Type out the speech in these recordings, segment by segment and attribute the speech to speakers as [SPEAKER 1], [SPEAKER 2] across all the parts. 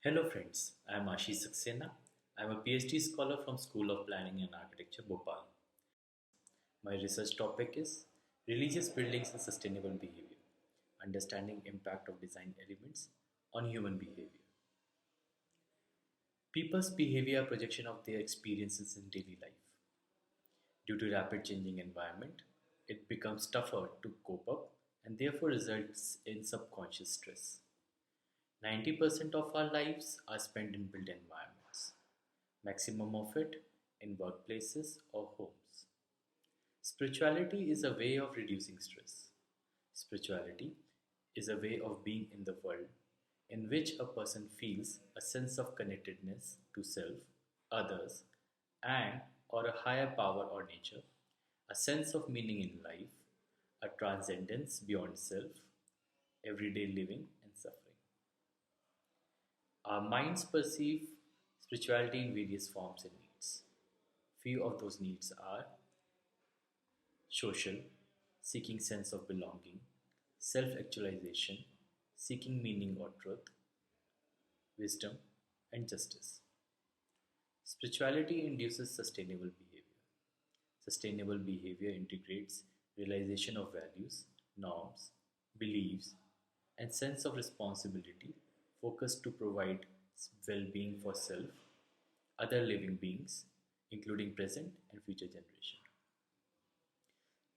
[SPEAKER 1] Hello friends, I am Ashish Saxena. I am a PhD scholar from School of Planning and Architecture, Bhopal. My research topic is religious buildings and sustainable behavior, understanding impact of design elements on human behavior. People's behavior are projection of their experiences in daily life. Due to rapid changing environment, it becomes tougher to cope up and therefore results in subconscious stress. 90% of our lives are spent in built environments, maximum of it in workplaces or homes. Spirituality is a way of reducing stress. Spirituality is a way of being in the world in which a person feels a sense of connectedness to self, others, and or a higher power or nature, a sense of meaning in life, a transcendence beyond self, everyday living and suffering. Our minds perceive spirituality in various forms and needs. Few of those needs are social, seeking sense of belonging, self-actualization, seeking meaning or truth, wisdom, and justice. Spirituality induces sustainable behavior. Sustainable behavior integrates realization of values, norms, beliefs, and sense of responsibility focused to provide well-being for self, other living beings, including present and future generations.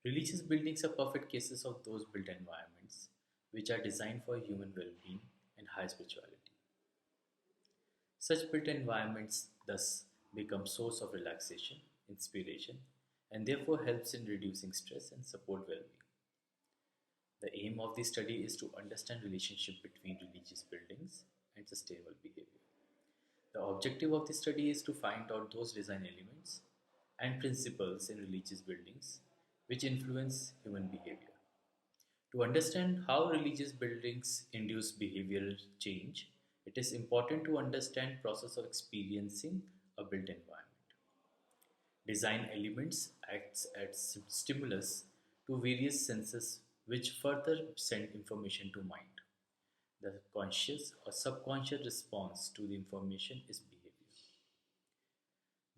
[SPEAKER 1] Religious buildings are perfect cases of those built environments which are designed for human well-being and high spirituality. Such built environments thus become source of relaxation, inspiration, and therefore helps in reducing stress and support well-being. The aim of this study is to understand relationship between religious buildings and sustainable behavior. The objective of this study is to find out those design elements and principles in religious buildings which influence human behavior. To understand how religious buildings induce behavioral change, it is important to understand process of experiencing a built environment. Design elements acts as stimulus to various senses which further send information to mind. The conscious or subconscious response to the information is behavior.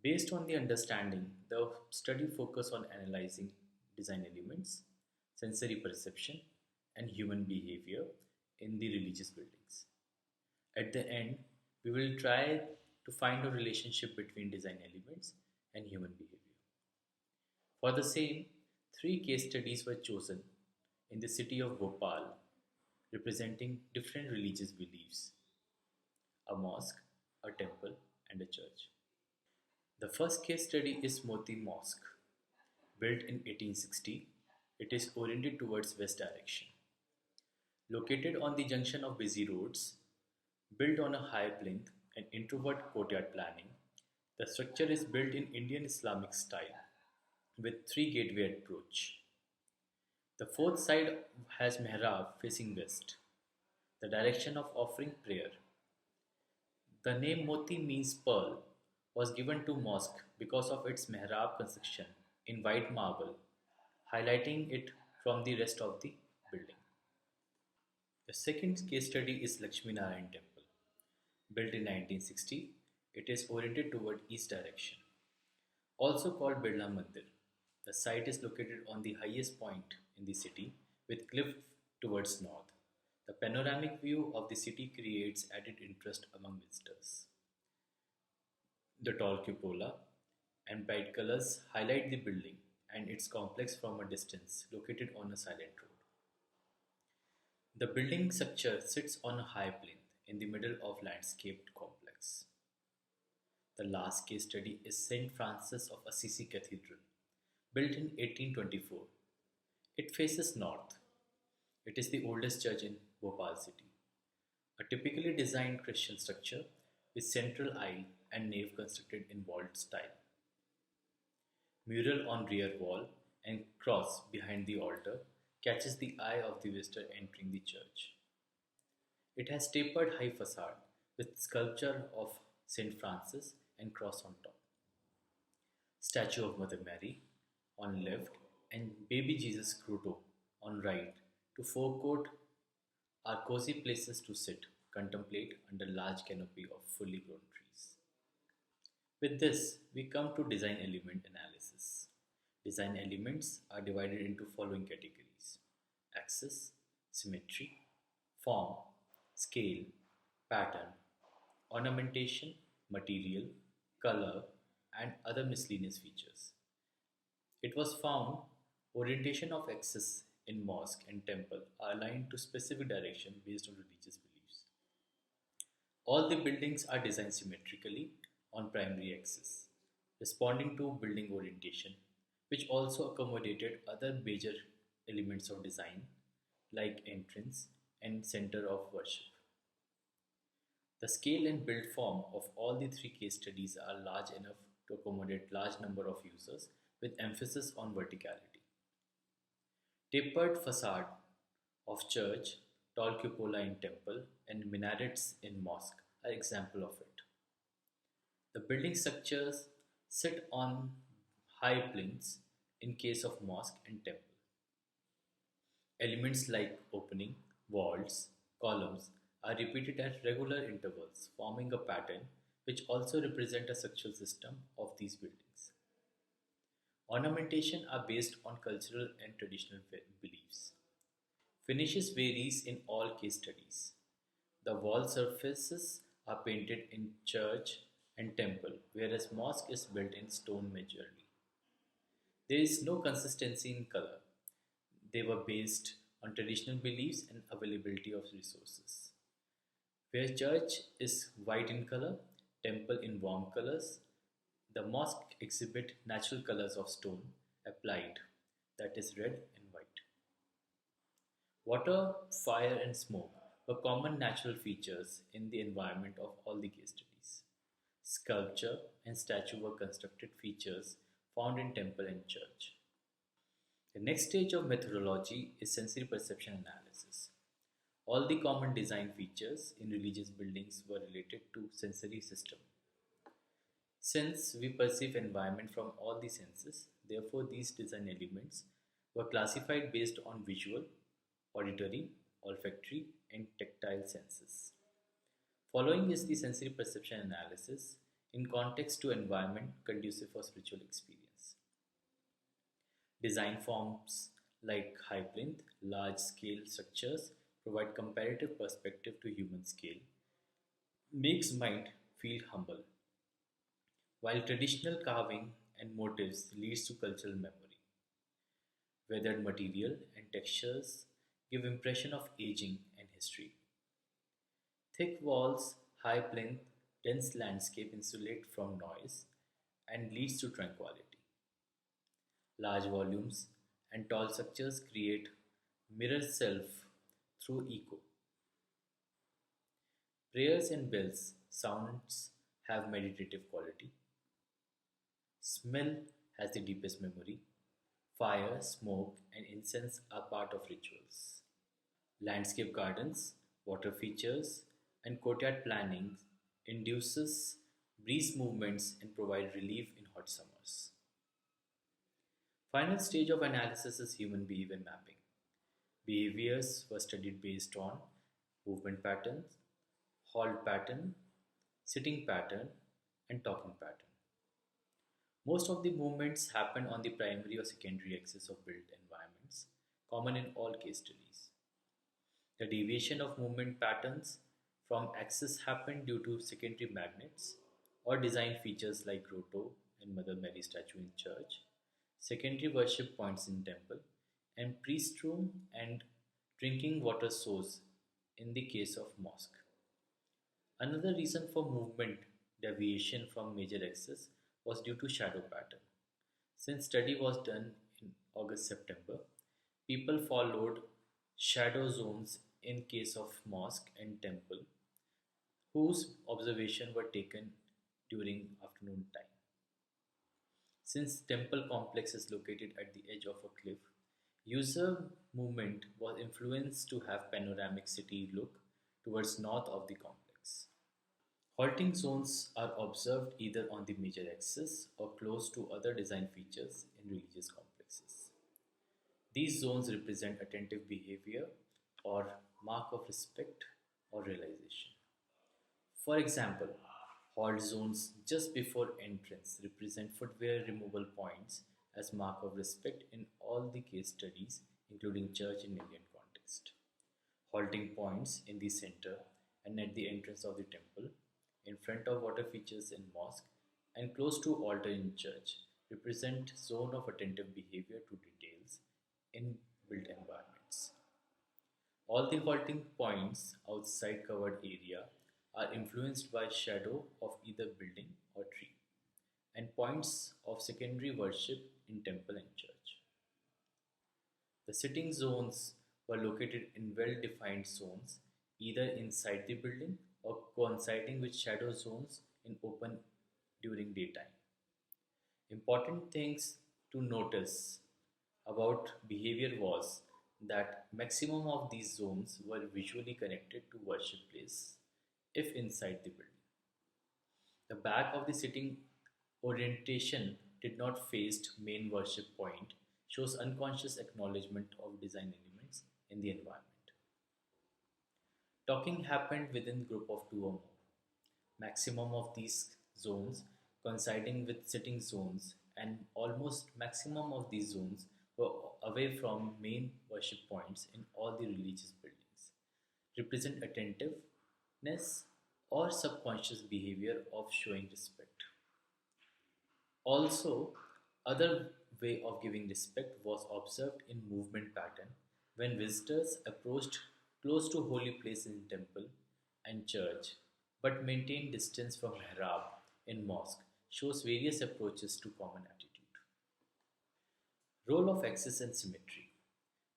[SPEAKER 1] Based on the understanding, the study focused on analyzing design elements, sensory perception, and human behavior in the religious buildings. At the end, we will try to find a relationship between design elements and human behavior. For the same, three case studies were chosen in the city of Bhopal representing different religious beliefs: a mosque, a temple, and a church. The first case study is Moti Mosque. Built in 1860, it is oriented towards west direction. Located on the junction of busy roads, built on a high plinth and introvert courtyard planning, the structure is built in Indian Islamic style with three gateway approach. The fourth side has mihrab facing west, the direction of offering prayer. The name Moti means pearl was given to mosque because of its mihrab construction in white marble, highlighting it from the rest of the building. The second case study is Lakshmi Narayan Temple. Built in 1960, it is oriented toward east direction. Also called Birla Mandir, the site is located on the highest point in the city with cliff towards north. The panoramic view of the city creates added interest among visitors. The tall cupola and bright colors highlight the building and its complex from a distance, located on a silent road. The building structure sits on a high plinth in the middle of landscaped complex. The last case study is St. Francis of Assisi Cathedral, built in 1824. It faces north. It is the oldest church in Bhopal city. A typically designed Christian structure with central aisle and nave constructed in vault style. Mural on rear wall and cross behind the altar catches the eye of the visitor entering the church. It has tapered high facade with sculpture of Saint Francis and cross on top. Statue of Mother Mary on left and baby Jesus grotto on right to forecourt are cozy places to sit. contemplate under large canopy of fully grown trees. With this, we come to design element analysis. Design elements are divided into following categories: axis, symmetry, form, scale, pattern, ornamentation, material, color, and other miscellaneous features. It was found orientation of axis in mosque and temple are aligned to specific direction based on religious beliefs. All the buildings are designed symmetrically on primary axis, responding to building orientation, which also accommodated other major elements of design like entrance and center of worship. The scale and build form of all the three case studies are large enough to accommodate large number of users with emphasis on verticality. Tapered facade of church, tall cupola in temple, and minarets in mosque are example of it. The building structures sit on high plinths in case of mosque and temple. Elements like opening, vaults, columns are repeated at regular intervals, forming a pattern which also represent a structural system of these buildings. Ornamentation are based on cultural and traditional beliefs. Finishes varies in all case studies. The wall surfaces are painted in church and temple, whereas mosque is built in stone majorly. There is no consistency in color. They were based on traditional beliefs and availability of resources. Where church is white in color, temple in warm colors, the mosque exhibit natural colors of stone applied, that is red and white. Water, fire, and smoke were common natural features in the environment of all the case studies. Sculpture and statue were constructed features found in temple and church. The next stage of methodology is sensory perception analysis. All the common design features in religious buildings were related to sensory system. Since we perceive environment from all the senses, therefore these design elements were classified based on visual, auditory, olfactory, and tactile senses. Following is the sensory perception analysis in context to environment conducive for spiritual experience. Design forms like high plinth, large scale structures provide comparative perspective to human scale, makes mind feel humble, while traditional carving and motifs leads to cultural memory. Weathered material and textures give impression of aging and history. Thick walls, high plinth, dense landscape insulate from noise and leads to tranquility. Large volumes and tall structures create mirror self through echo. Prayers and bells sounds have meditative quality. Smell has the deepest memory. Fire, smoke, and incense are part of rituals. Landscape gardens, water features, and courtyard planning induces breeze movements and provide relief in hot summers. Final stage of analysis is human behavior mapping. Behaviors were studied based on movement patterns, halt pattern, sitting pattern, and talking pattern. Most of the movements happen on the primary or secondary axis of built environments, common in all case studies. The deviation of movement patterns from axis happen due to secondary magnets or design features like grotto and Mother Mary statue in church, secondary worship points in temple, and priest room and drinking water source in the case of mosque. Another reason for movement deviation from major axis was due to shadow pattern. Since study was done in August-September, people followed shadow zones in case of mosque and temple whose observation were taken during afternoon time. Since temple complex is located at the edge of a cliff, user movement was influenced to have panoramic city look towards north of the complex. Halting zones are observed either on the major axis or close to other design features in religious complexes. These zones represent attentive behavior or mark of respect or realization. For example, halt zones just before entrance represent footwear removal points as mark of respect in all the case studies, including church and Indian context. Halting points in the center and at the entrance of the temple, in front of water features in mosque, and close to altar in church represent zone of attentive behavior to details in built environments. All the halting points outside covered area are influenced by shadow of either building or tree, and points of secondary worship in temple and church. The sitting zones were located in well-defined zones, either inside the building or coinciding with shadow zones in open during daytime. Important things to notice about behavior was that maximum of these zones were visually connected to worship place if inside the building. The back of the sitting orientation did not face main worship point shows unconscious acknowledgement of design elements in the environment. Talking happened within group of two or more. Maximum of these zones coinciding with sitting zones and almost maximum of these zones were away from main worship points in all the religious buildings, represent attentiveness or subconscious behavior of showing respect. Also, other way of giving respect was observed in movement pattern when visitors approached close to holy place in temple and church but maintained distance from mihrab in mosque shows various approaches to common attitude. Role of axis and symmetry.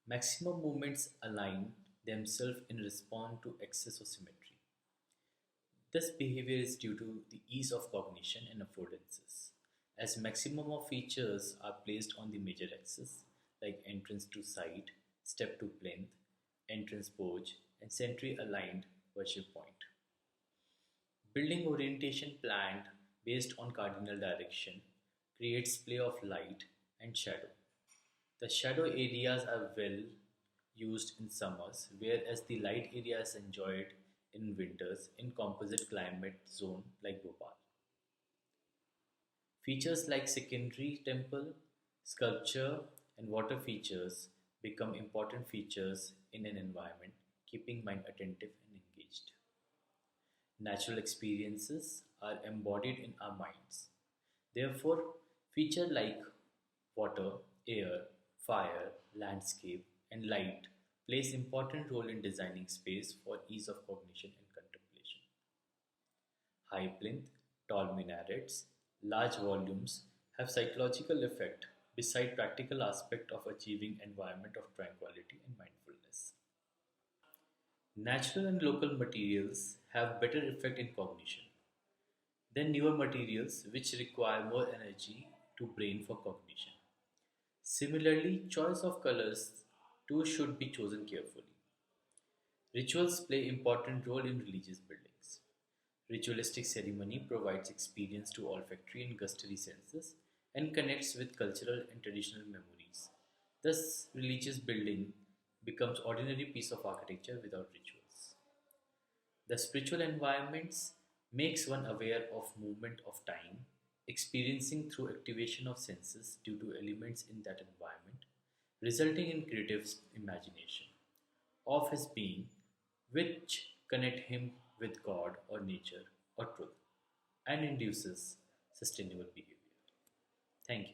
[SPEAKER 1] Maximum movements align themselves in response to axis or symmetry. This behavior is due to the ease of cognition and affordances, as maximum of features are placed on the major axis, like entrance to site, step to plinth, entrance porch, and century aligned worship point. Building orientation planned based on cardinal direction creates play of light and shadow. The shadow areas are well used in summers, whereas the light areas enjoyed in winters in composite climate zone like Bhopal. Features like secondary temple, sculpture, and water features become important features in an environment, keeping mind attentive and engaged. Natural experiences are embodied in our minds. Therefore, features like water, air, fire, landscape, and light plays important role in designing space for ease of cognition and contemplation. High plinth, tall minarets, large volumes have psychological effect beside practical aspect of achieving environment of tranquility and mindfulness. Natural and local materials have better effect in cognition than newer materials which require more energy to brain for cognition. Similarly, choice of colors too should be chosen carefully. Rituals play important role in religious buildings. Ritualistic ceremony provides experience to olfactory and gustatory senses and connects with cultural and traditional memories. Thus, religious building becomes ordinary piece of architecture without rituals. The spiritual environments makes one aware of movement of time, experiencing through activation of senses due to elements in that environment, resulting in creative imagination of his being, which connect him with God or nature or truth and induces sustainable behavior. Thank you.